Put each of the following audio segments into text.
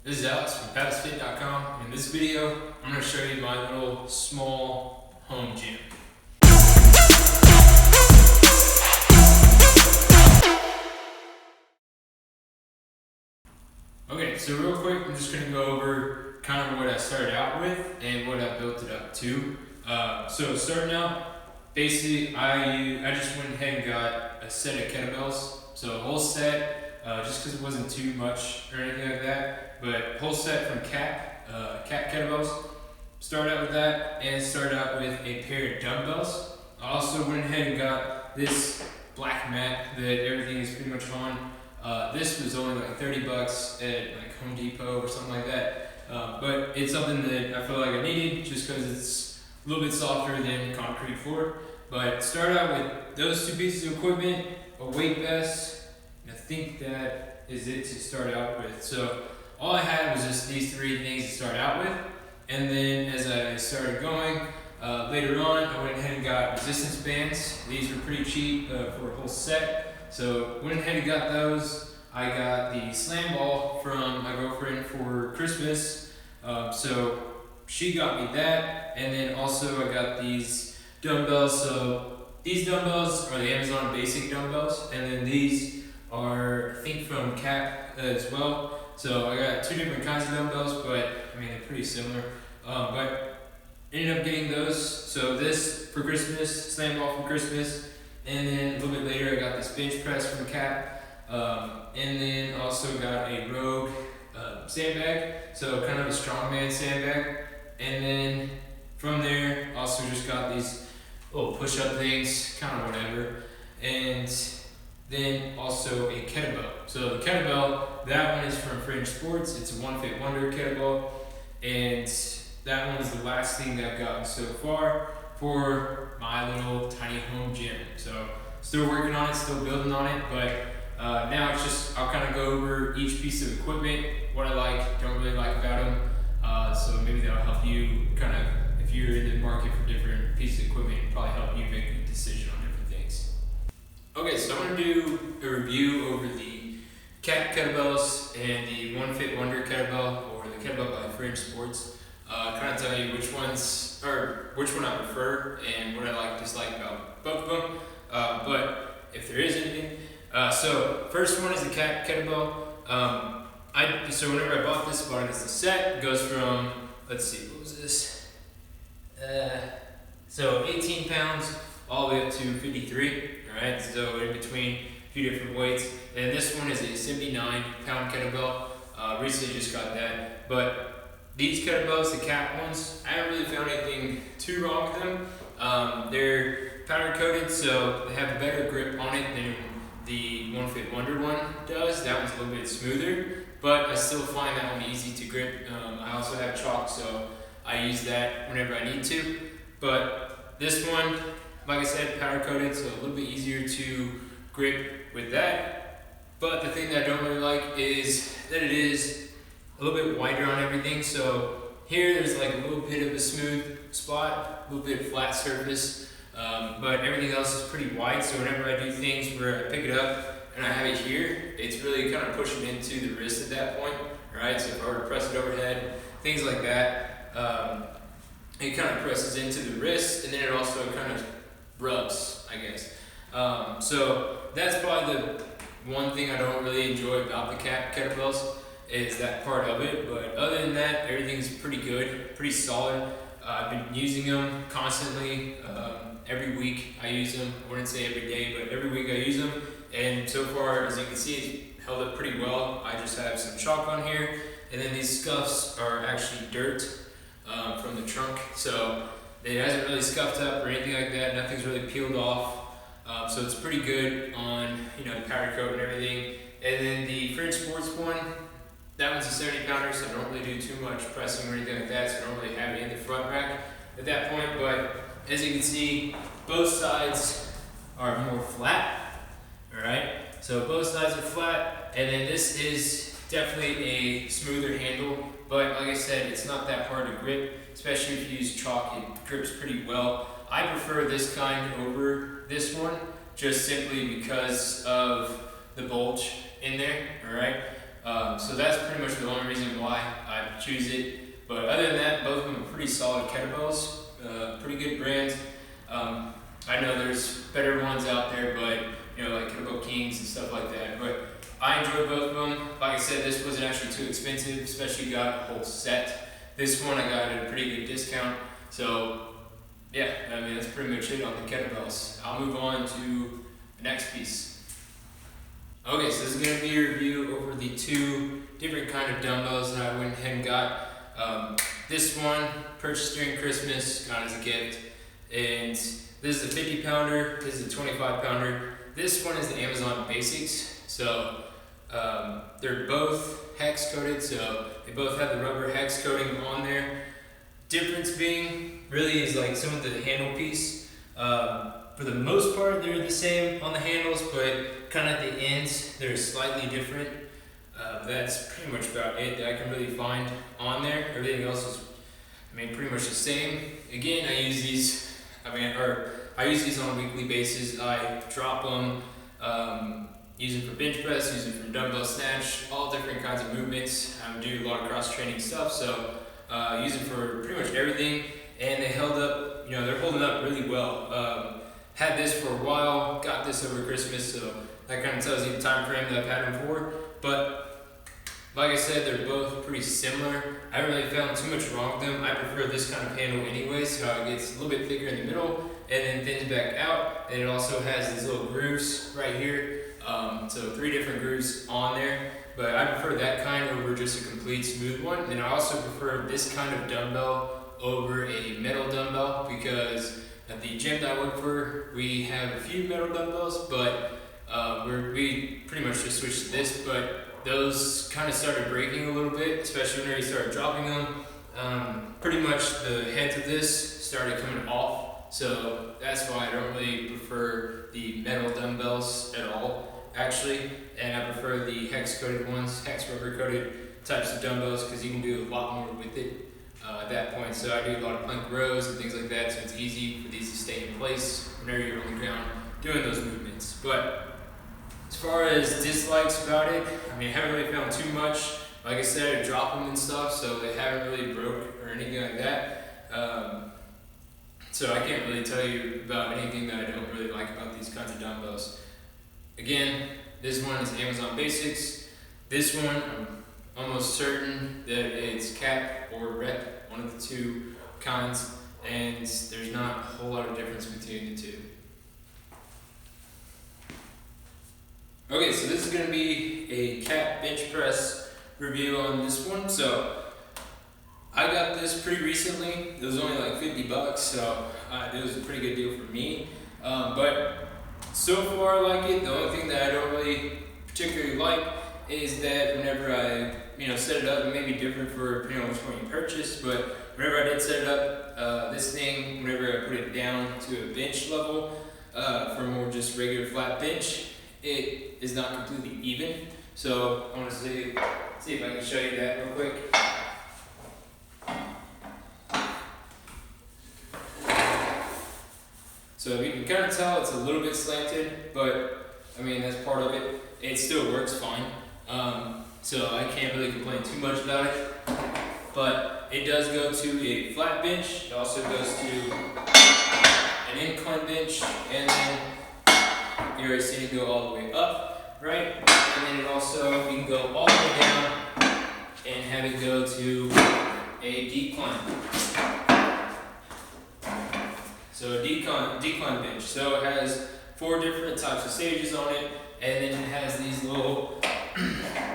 This is Alex from PaddlesFit.com. In this video, I'm going to show you my little small home gym. Okay, so real quick, I'm just going to go over kind of what I started out with and what I built it up to. So starting out, basically I just went ahead and got a set of kettlebells. So a whole set, just because it wasn't too much or anything like that, but whole set from Cap kettlebells. Started out with that and started out with a pair of dumbbells. I also went ahead and got this black mat that everything is pretty much on. This was only like $30 at like Home Depot or something like that. But it's something that I feel like I needed just because it's a little bit softer than concrete floor. But started out with those two pieces of equipment, a weight vest, and I think that is it to start out with. So all I had was just these three things to start out with. And then as I started going, later on I went ahead and got resistance bands. These were pretty cheap for a whole set. So went ahead and got those. I got the slam ball from my girlfriend for Christmas. So she got me that. And then also I got these dumbbells. So these dumbbells are the Amazon basic dumbbells. And then these are, I think, from Cap as well. So I got two different kinds of dumbbells, but I mean, they're pretty similar. But ended up getting those. So this for Christmas, slam ball for Christmas. And then a little bit later, I got this bench press from Cap, and then also got a Rogue sandbag, so kind of a strongman sandbag. And then from there, also just got these little push-up things, kind of whatever. And then also a kettlebell. So the kettlebell, that one is from Fringe Sports. It's a One Fit Wonder kettlebell, and that one is the last thing that I've gotten so far for my little tiny home gym. So still working on it, still building on it, but now it's just, I'll kind of go over each piece of equipment, what I like, don't really like about them. So maybe that'll help you kind of, if you're in the market for different pieces of equipment, it'll probably help you make a decision on different things. Okay, so I'm going to do a review over the Cap kettlebells and the One Fit Wonder kettlebell, or the kettlebell by Fringe Sports. Kind of tell you which one I prefer and what I like, dislike about both of them. But if there is anything, so first one is the Cap kettlebell. So whenever I bought this, I bought it as a set. It goes from, let's see, what was this? So 18 pounds all the way up to 53. All right, so in between a few different weights. And this one is a 79-pound kettlebell. Recently just got that, but these kettlebells, the Cap ones, I haven't really found anything too wrong with them. They're powder coated, so they have a better grip on it than the One Fit Wonder one does. That one's a little bit smoother, but I still find that one easy to grip. I also have chalk, so I use that whenever I need to. But this one, like I said, powder coated, so a little bit easier to grip with that. But the thing that I don't really like is that it is a little bit wider on everything. So here there's like a little bit of a smooth spot, a little bit of flat surface, but everything else is pretty wide. So whenever I do things where I pick it up and I have it here, it's really kind of pushing into the wrist at that point, right? So if I were to press it overhead, things like that, it kind of presses into the wrist, and then it also kind of rubs, I guess. So that's probably the one thing I don't really enjoy about the Cap kettlebells, is that part of it. But other than that, everything's pretty good, pretty solid. I've been using them constantly. Every week I use them. I wouldn't say every day, but every week I use them. And so far, as you can see, it's held up pretty well. I just have some chalk on here, and then these scuffs are actually dirt from the trunk. So it hasn't really scuffed up or anything like that. Nothing's really peeled off. So it's pretty good on, the powder coat and everything. And then the Fringe Sports one, that one's a 70 pounder, so I don't really do too much pressing or anything like that, so I don't really have it in the front rack at that point. But as you can see, both sides are more flat, alright? So both sides are flat, and then this is definitely a smoother handle, but like I said, it's not that hard to grip, especially if you use chalk. It grips pretty well. I prefer this kind over this one, just simply because of the bulge in there, alright? So that's pretty much the only reason why I choose it. But other than that, both of them are pretty solid kettlebells, pretty good brands. I know there's better ones out there, but like Kettlebell Kings and stuff like that. But I enjoy both of them. Like I said, this wasn't actually too expensive, especially got a whole set. This one I got at a pretty good discount. So yeah, I mean that's pretty much it on the kettlebells. I'll move on to the next piece. Okay, so this is going to be a review over the two different kind of dumbbells that I went ahead and got. This one, purchased during Christmas, got as a gift. And this is a 50 pounder, this is a 25 pounder. This one is the Amazon Basics. So they're both hex coated, so they both have the rubber hex coating on there. Difference being really is like some of the handle piece. For the most part, they're the same on the handles, but kind of at the ends, they're slightly different. That's pretty much about it that I can really find on there. Everything else is, pretty much the same. Again, I use these, I use these on a weekly basis. I drop them, use them for bench press, use them for dumbbell snatch, all different kinds of movements. I do a lot of cross training stuff, so use them for pretty much everything. And they held up, they're holding up really well. Had this for a while, got this over Christmas, so that kind of tells you the time frame that I've had them for. But like I said, they're both pretty similar. I haven't really found too much wrong with them. I prefer this kind of handle anyway, so it gets a little bit thicker in the middle and then thins back out. And it also has these little grooves right here. So 3 different grooves on there. But I prefer that kind over just a complete smooth one. And I also prefer this kind of dumbbell over a metal dumbbell because at the gym that I work for, we have a few metal dumbbells, but we pretty much just switched to this. But those kind of started breaking a little bit, especially when we started dropping them. Pretty much the heads of this started coming off, so that's why I don't really prefer the metal dumbbells at all, actually. And I prefer the hex coated ones, hex rubber coated types of dumbbells, because you can do a lot more with it at that point. So I do a lot of plank rows and things like that, so it's easy for these to stay in place whenever you're on the ground doing those movements. But as far as dislikes about it, I haven't really found too much. Like I said, I drop them and stuff, so they haven't really broke or anything like that. So I can't really tell you about anything that I don't really like about these kinds of dumbbells. Again, this one is Amazon Basics. This one, I'm almost certain that it's cap or rep, one of the two kinds, and there's not a whole lot of difference between the two. Okay, so this is going to be a cap bench press review on this one. So I got this pretty recently. It was only like $50, so it was a pretty good deal for me. But so far I like it. The only thing that I don't really particularly like is that whenever I set it up, it may be different for depending on which one you purchase, but whenever I did set it up, this thing, whenever I put it down to a bench level for more just regular flat bench, it is not completely even. So I want to see if I can show you that real quick. So you can kind of tell it's a little bit slanted, but that's part of it. It still works fine. So I can't really complain too much about it. But it does go to a flat bench. It also goes to an incline bench, and then you already seen it go all the way up, right? And then it also, you can go all the way down and have it go to a decline. So a decline bench. So it has 4 different types of stages on it, and then it has these little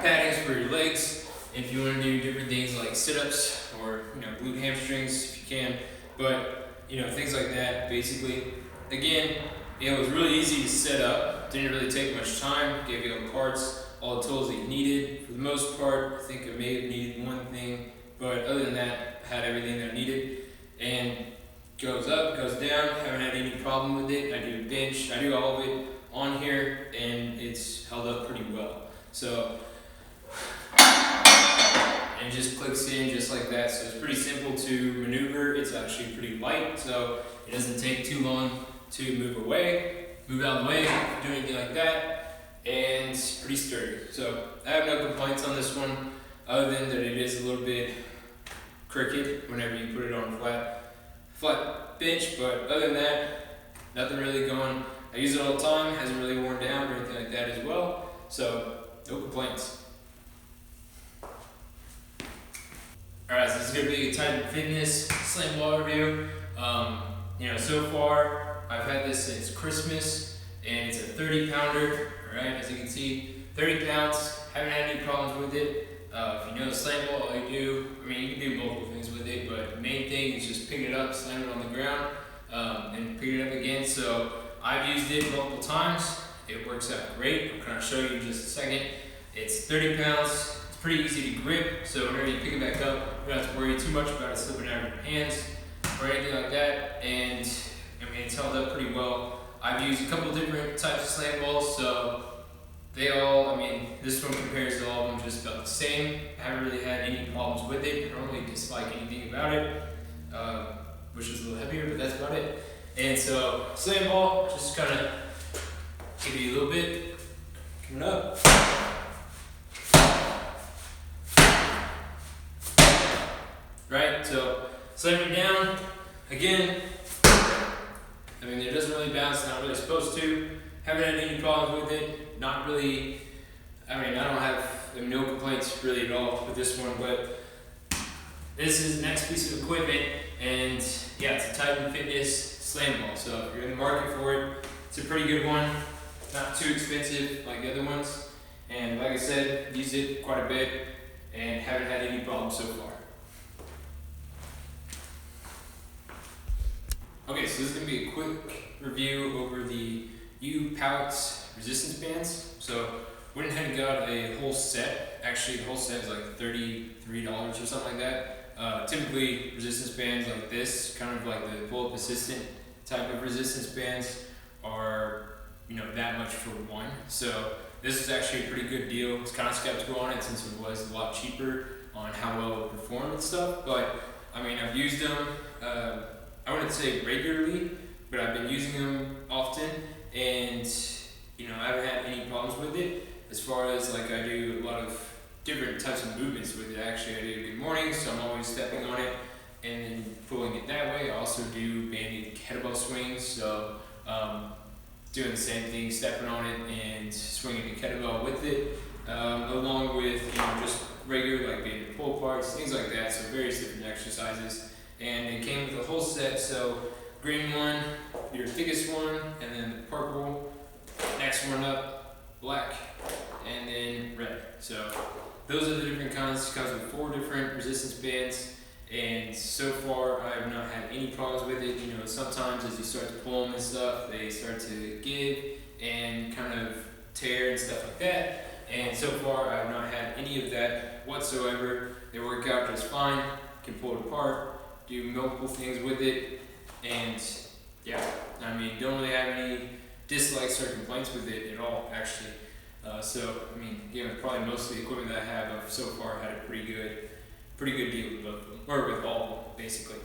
paddings for your legs if you want to do different things like sit-ups or glute hamstrings if you can. But things like that basically. Again, it was really easy to set up. Didn't really take much time. Gave you all the parts, all the tools that you needed. For the most part, I think I may have needed one thing, but other than that, I had everything that I needed. And goes up, goes down. Haven't had any problem with it. I do a bench. I do all of it on here, and it's held up pretty well. So, and it just clicks in just like that. So it's pretty simple to maneuver. It's actually pretty light, so it doesn't take too long to move away, move out of the way, do anything like that, and it's pretty sturdy. So I have no complaints on this one, other than that it is a little bit crooked whenever you put it on a flat bench, but other than that, nothing really going. I use it all the time, hasn't really worn down or anything like that as well, so no complaints. Alright, so this is going to be a Titan Fitness slam ball review. So far I've had this since Christmas, and it's a 30 pounder, alright, as you can see, 30 pounds, haven't had any problems with it. If you know the slam ball, all you do, you can do multiple things with it, but the main thing is just pick it up, slam it on the ground, and pick it up again. So I've used it multiple times. It works out great. I'm going to show you in just a second. It's 30 pounds. It's pretty easy to grip, so whenever you pick it back up, you don't have to worry too much about it slipping out of your hands or anything like that. And it's held up pretty well. I've used a couple different types of slam balls, so they all, this one compares to all of them just about the same. I haven't really had any problems with it. I don't really dislike anything about it. Which is a little heavier, but that's about it. And so, slam ball, just kind of give you a little bit, coming up. Right, so slam it down, again, it doesn't really bounce, not really supposed to. Haven't had any problems with it, not really, I don't have no complaints really at all with this one, but this is the next piece of equipment, and yeah, it's a Titan Fitness slam ball. So if you're in the market for it, it's a pretty good one. Not too expensive like the other ones. And like I said, used it quite a bit and haven't had any problems so far. Okay, so this is going to be a quick review over the U-Pouch resistance bands. So went ahead and got a whole set. Actually, the whole set is like $33 or something like that. Typically, resistance bands like this, kind of like the pull-up assistant type of resistance bands, are that much for one. So this is actually a pretty good deal. I was kind of skeptical on it since it was a lot cheaper on how well it performed and stuff. But I've used them. I wouldn't say regularly, but I've been using them often, and I haven't had any problems with it. As far as I do a lot of different types of movements with it. Actually, I do good mornings, so I'm always stepping on it and then pulling it that way. I also do banded kettlebell swings, so doing the same thing, stepping on it and swinging the kettlebell with it, along with just regular banded pull parts, things like that. So various different exercises, and it came with a whole set. So green one, your thickest one, and then the purple. Next one up, black, and then red. So those are the different kinds. It comes with 4 different resistance bands, and so far I have not had any problems with it. Sometimes as you start to pull them and stuff, they start to give and kind of tear and stuff like that. And so far I have not had any of that whatsoever. They work out just fine. Can pull it apart, do multiple things with it, and yeah, don't really have any dislikes or complaints with it at all, actually. Probably most of the equipment that I have, I've so far had a pretty good deal with both of them, or with all of them, basically.